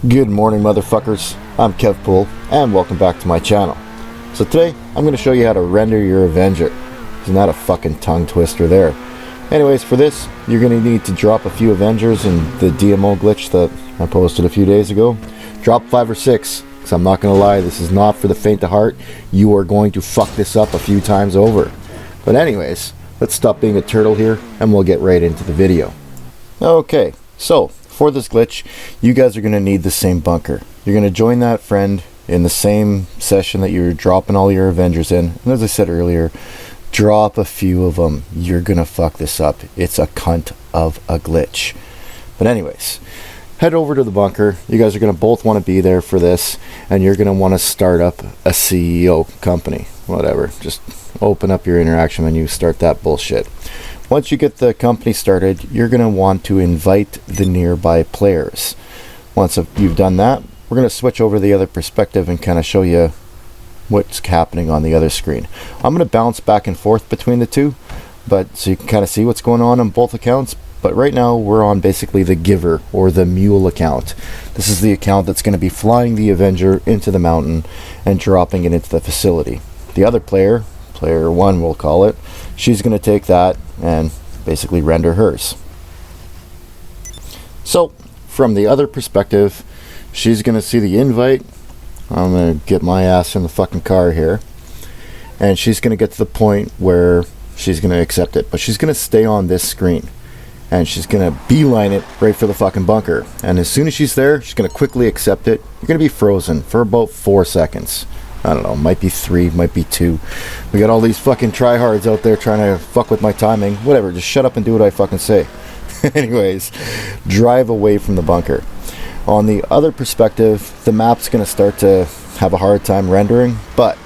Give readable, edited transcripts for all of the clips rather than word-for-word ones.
Good morning, motherfuckers. I'm Kev Poole, and welcome back to my channel. So today, I'm going to show you how to render your Avenger. Isn't that a fucking tongue twister there? Anyways, for this, you're going to need to drop a few Avengers in the DMO glitch that I posted a few days ago. Drop 5 or 6, because I'm not going to lie, this is not for the faint of heart. You are going to fuck this up a few times over. But anyways, let's stop being a turtle here, and we'll get right into the video. Okay, so for this glitch, you guys are going to need the same bunker. You're going to join that friend in the same session that you're dropping all your Avengers in. And as I said earlier, drop a few of them. You're going to fuck this up. It's a cunt of a glitch. But anyways, head over to the bunker. You guys are going to both want to be there for this. And you're going to want to start up a CEO company. Whatever. Just open up your interaction menu. Start that bullshit. Once you get the company started, you're going to want to invite the nearby players. Once you've done that, we're going to switch over to the other perspective and kind of show you what's happening on the other screen. I'm going to bounce back and forth between the two, but so you can kind of see what's going on both accounts. But right now, we're on basically the Giver or the Mule account. This is the account that's going to be flying the Avenger into the mountain and dropping it into the facility. The other player, player 1 we'll call it, she's going to take that and basically render hers. So from the other perspective, she's going to see the invite. I'm going to get my ass in the fucking car here, and she's going to get to the point where she's going to accept it, but she's going to stay on this screen and she's going to beeline it right for the fucking bunker. And as soon as she's there, she's going to quickly accept it. You're going to be frozen for about 4 seconds. I don't know, might be 3, might be 2. We got all these fucking tryhards out there trying to fuck with my timing. Whatever, just shut up and do what I fucking say. Anyways, drive away from the bunker. On the other perspective, the map's going to start to have a hard time rendering, but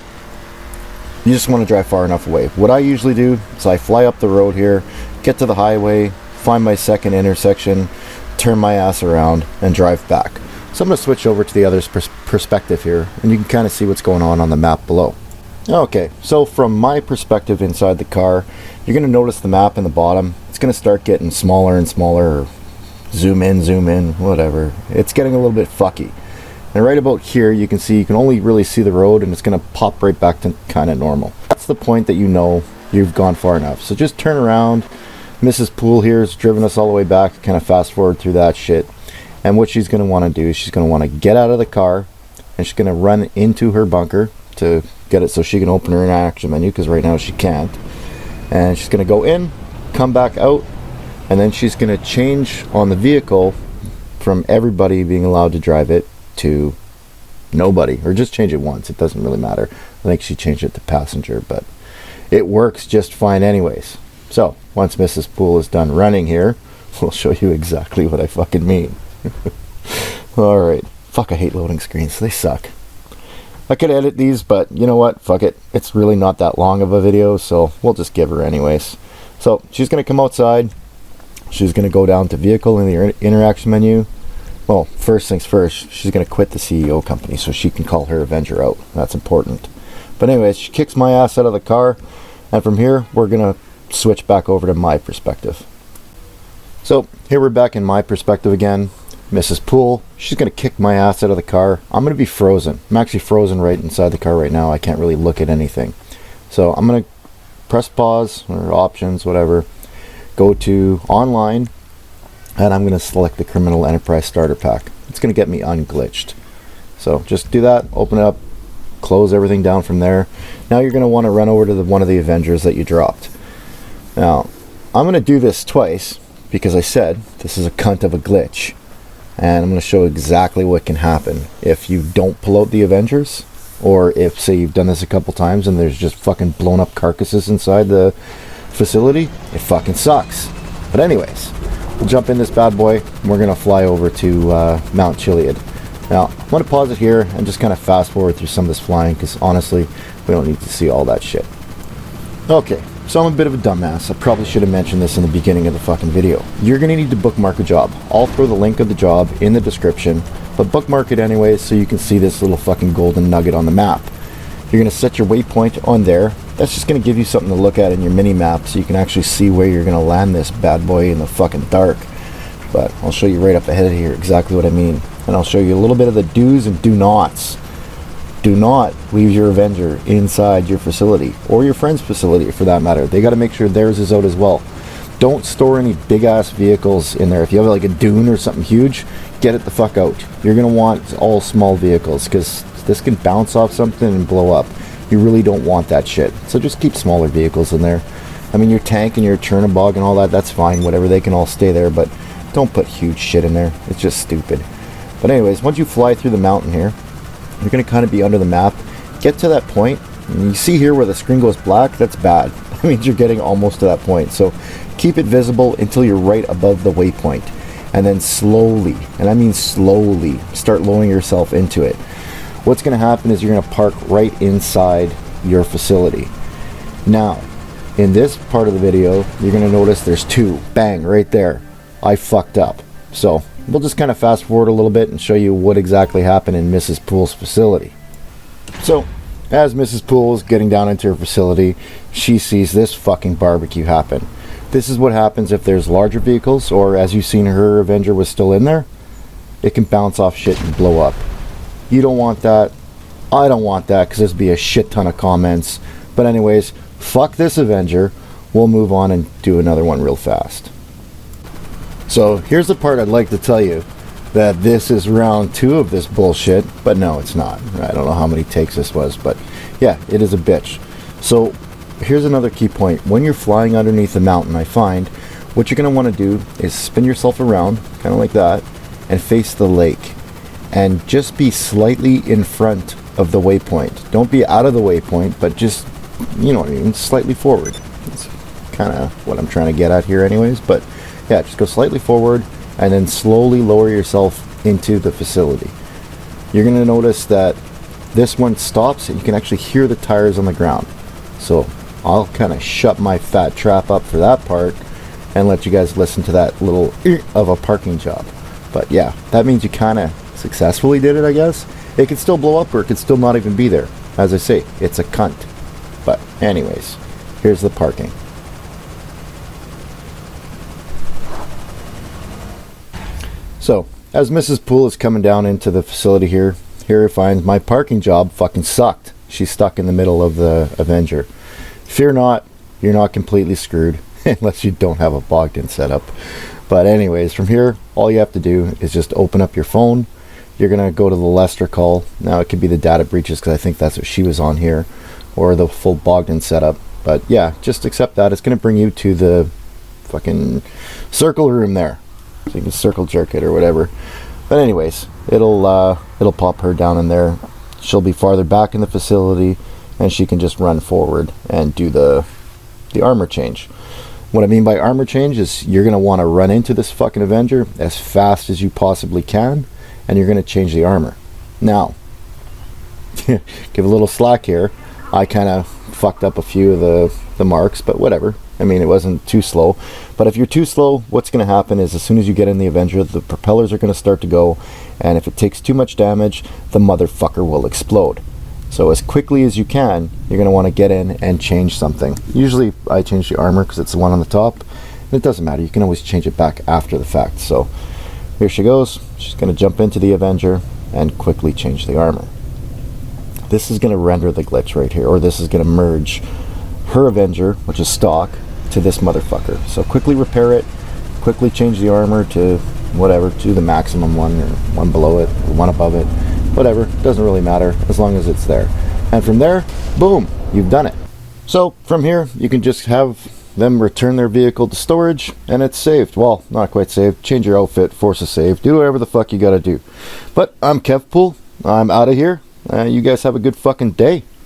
you just want to drive far enough away. What I usually do is I fly up the road here, get to the highway, find my second intersection, turn my ass around, and drive back. So I'm going to switch over to the other's perspective here, and you can kind of see what's going on the map below. Okay, so from my perspective inside the car, you're going to notice the map in the bottom. It's going to start getting smaller and smaller, or zoom in, whatever. It's getting a little bit fucky. And right about here, you can only really see the road, and it's going to pop right back to kind of normal. That's the point that you know you've gone far enough. So just turn around. Mrs. Poole here has driven us all the way back, kind of fast forward through that shit. And what she's going to want to do is she's going to want to get out of the car, and she's going to run into her bunker to get it so she can open her interaction menu, because right now she can't. And she's going to go in, come back out, and then she's going to change on the vehicle from everybody being allowed to drive it to nobody, or just change it once. It doesn't really matter. I think she changed it to passenger, but it works just fine anyways. So once Mrs. Poole is done running here, we'll show you exactly what I fucking mean. Alright. Fuck, I hate loading screens. They suck. I could edit these, but you know what? Fuck it. It's really not that long of a video, so we'll just give her anyways. So she's going to come outside. She's going to go down to vehicle in the interaction menu. Well, first things first, she's going to quit the CEO company so she can call her Avenger out. That's important. But anyways, she kicks my ass out of the car, and from here, we're going to switch back over to my perspective. So here we're back in my perspective again. Mrs. Poole, she's going to kick my ass out of the car. I'm going to be frozen. I'm actually frozen right inside the car right now. I can't really look at anything. So I'm going to press pause, or options, whatever. Go to online, and I'm going to select the Criminal Enterprise Starter Pack. It's going to get me unglitched. So just do that, open it up, close everything down from there. Now you're going to want to run over to one of the Avengers that you dropped. Now, I'm going to do this twice, because I said this is a cunt of a glitch. And I'm going to show exactly what can happen if you don't pull out the Avengers, or if, say, you've done this a couple times and there's just fucking blown up carcasses inside the facility. It fucking sucks. But anyways, we'll jump in this bad boy, and we're going to fly over to Mount Chiliad. Now, I'm going to pause it here and just kind of fast forward through some of this flying, because honestly, we don't need to see all that shit. Okay. So I'm a bit of a dumbass. I probably should have mentioned this in the beginning of the fucking video. You're going to need to bookmark a job. I'll throw the link of the job in the description, but bookmark it anyway so you can see this little fucking golden nugget on the map. You're going to set your waypoint on there. That's just going to give you something to look at in your mini map so you can actually see where you're going to land this bad boy in the fucking dark. But I'll show you right up ahead here exactly what I mean. and I'll show you a little bit of the do's and do nots. Do not leave your Avenger inside your facility, or your friend's facility for that matter. They got to make sure theirs is out as well. Don't store any big ass vehicles in there. If you have like a dune or something huge, get it the fuck out. You're going to want all small vehicles, because this can bounce off something and blow up. You really don't want that shit. So just keep smaller vehicles in there. I mean, your tank and your Chernobog and all that, that's fine, whatever, they can all stay there, but don't put huge shit in there. It's just stupid. But anyways, once you fly through the mountain here, you're going to kind of be under the map. Get to that point, and you see here where the screen goes black, that's bad. That means you're getting almost to that point. So keep it visible until you're right above the waypoint. And then slowly, and I mean slowly, start lowering yourself into it. What's going to happen is you're going to park right inside your facility. Now, in this part of the video, you're going to notice there's two. Bang, right there. I fucked up. So we'll just kind of fast forward a little bit and show you what exactly happened in Mrs. Poole's facility. So, as Mrs. Poole is getting down into her facility, she sees this fucking barbecue happen. This is what happens if there's larger vehicles, or as you've seen her Avenger was still in there, it can bounce off shit and blow up. You don't want that. I don't want that, because there's be a shit ton of comments. But anyways, fuck this Avenger. We'll move on and do another one real fast. So here's the part I'd like to tell you, that this is round 2 of this bullshit, but no, it's not. I don't know how many takes this was, but yeah, it is a bitch. So here's another key point. When you're flying underneath the mountain, I find what you're going to want to do is spin yourself around, kind of like that, and face the lake. And just be slightly in front of the waypoint. Don't be out of the waypoint, but just, you know what I mean, slightly forward. That's kind of what I'm trying to get at here anyways, but yeah, just go slightly forward and then slowly lower yourself into the facility. You're going to notice that this one stops and you can actually hear the tires on the ground. So I'll kind of shut my fat trap up for that part and let you guys listen to that little of a parking job. But yeah, that means you kind of successfully did it, I guess. It could still blow up or it could still not even be there. As I say, it's a cunt. But anyways, here's the parking. So, as Mrs. Poole is coming down into the facility here I find my parking job fucking sucked. She's stuck in the middle of the Avenger. Fear not, you're not completely screwed, unless you don't have a bogged in setup. But anyways, from here, all you have to do is just open up your phone. You're going to go to the Lester call. Now, it could be the data breaches, because I think that's what she was on here, or the full bogged in setup. But yeah, just accept that. It's going to bring you to the fucking circle room there. So you can circle jerk it or whatever. But anyways, it'll pop her down in there. She'll be farther back in the facility, and she can just run forward and do the armor change. What I mean by armor change is you're going to want to run into this fucking Avenger as fast as you possibly can, and you're going to change the armor. Now, give a little slack here. I kind of fucked up a few of the marks, but whatever. I mean, it wasn't too slow. But if you're too slow, what's going to happen is as soon as you get in the Avenger, the propellers are going to start to go, and if it takes too much damage, the motherfucker will explode. So as quickly as you can, you're going to want to get in and change something. Usually I change the armor because it's the one on the top. And it doesn't matter. You can always change it back after the fact. So here she goes. She's going to jump into the Avenger and quickly change the armor. This is going to render the glitch right here, or this is going to merge her Avenger, which is stock, to this motherfucker. So quickly repair it, quickly change the armor to whatever, to the maximum one, or one below it, or one above it, whatever, doesn't really matter as long as it's there. And from there, boom, you've done it. So from here, you can just have them return their vehicle to storage, and it's saved. Well, not quite saved. Change your outfit, force a save, do whatever the fuck you gotta do. But I'm Kev Poole. I'm out of here. You guys have a good fucking day.